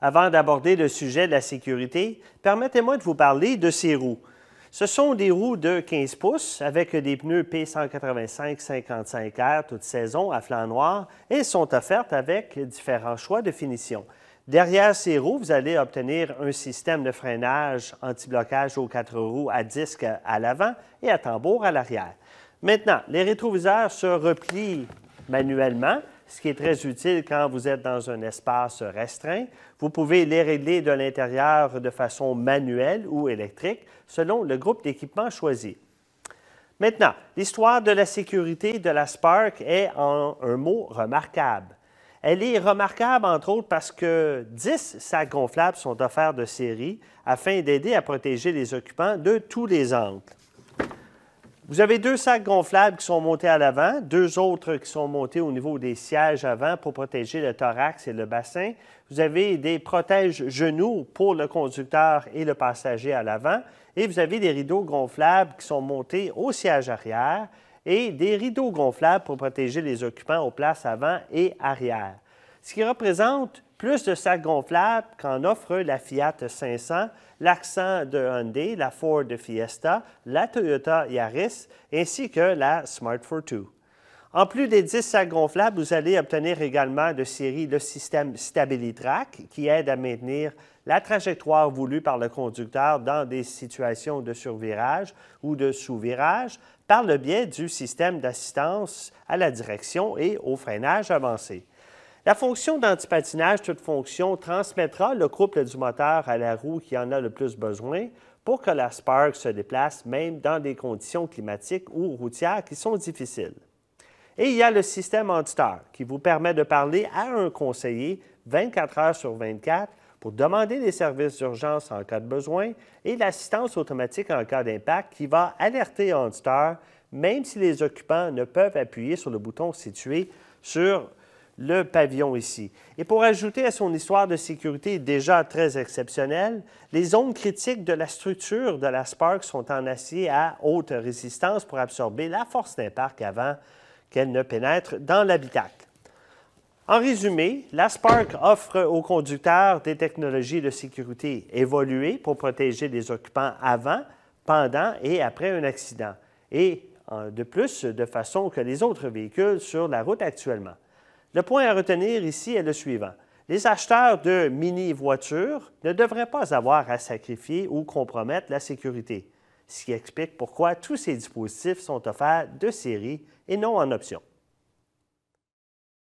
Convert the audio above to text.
Avant d'aborder le sujet de la sécurité, permettez-moi de vous parler de ces roues. Ce sont des roues de 15 pouces avec des pneus P185-55R toute saison à flanc noir et sont offertes avec différents choix de finition. Derrière ces roues, vous allez obtenir un système de freinage anti-blocage aux 4 roues à disque à l'avant et à tambour à l'arrière. Maintenant, les rétroviseurs se replient manuellement, ce qui est très utile quand vous êtes dans un espace restreint. Vous pouvez les régler de l'intérieur de façon manuelle ou électrique, selon le groupe d'équipement choisi. Maintenant, l'histoire de la sécurité de la Spark est en un mot remarquable. Elle est remarquable, entre autres, parce que 10 sacs gonflables sont offerts de série afin d'aider à protéger les occupants de tous les angles. Vous avez 2 sacs gonflables qui sont montés à l'avant, 2 autres qui sont montés au niveau des sièges avant pour protéger le thorax et le bassin. Vous avez des protège-genoux pour le conducteur et le passager à l'avant. Et vous avez des rideaux gonflables qui sont montés au siège arrière et des rideaux gonflables pour protéger les occupants aux places avant et arrière. Ce qui représente plus de sacs gonflables qu'en offre la Fiat 500, l'Accent de Hyundai, la Ford Fiesta, la Toyota Yaris, ainsi que la Smart Fortwo. En plus des 10 sacs gonflables, vous allez obtenir également de série le système StabiliTrak qui aide à maintenir la trajectoire voulue par le conducteur dans des situations de survirage ou de sous-virage par le biais du système d'assistance à la direction et au freinage avancé. La fonction d'antipatinage, toute fonction, transmettra le couple du moteur à la roue qui en a le plus besoin pour que la Spark se déplace même dans des conditions climatiques ou routières qui sont difficiles. Et il y a le système auditeur qui vous permet de parler à un conseiller 24 heures sur 24 pour demander des services d'urgence en cas de besoin et l'assistance automatique en cas d'impact qui va alerter auditeur même si les occupants ne peuvent appuyer sur le bouton situé sur le pavillon ici. Et pour ajouter à son histoire de sécurité déjà très exceptionnelle, les zones critiques de la structure de la Spark sont en acier à haute résistance pour absorber la force d'impact avant qu'elle ne pénètre dans l'habitacle. En résumé, la Spark offre aux conducteurs des technologies de sécurité évoluées pour protéger les occupants avant, pendant et après un accident, et de plus de façon que les autres véhicules sur la route actuellement. Le point à retenir ici est le suivant. Les acheteurs de mini-voitures ne devraient pas avoir à sacrifier ou compromettre la sécurité, ce qui explique pourquoi tous ces dispositifs sont offerts de série et non en option.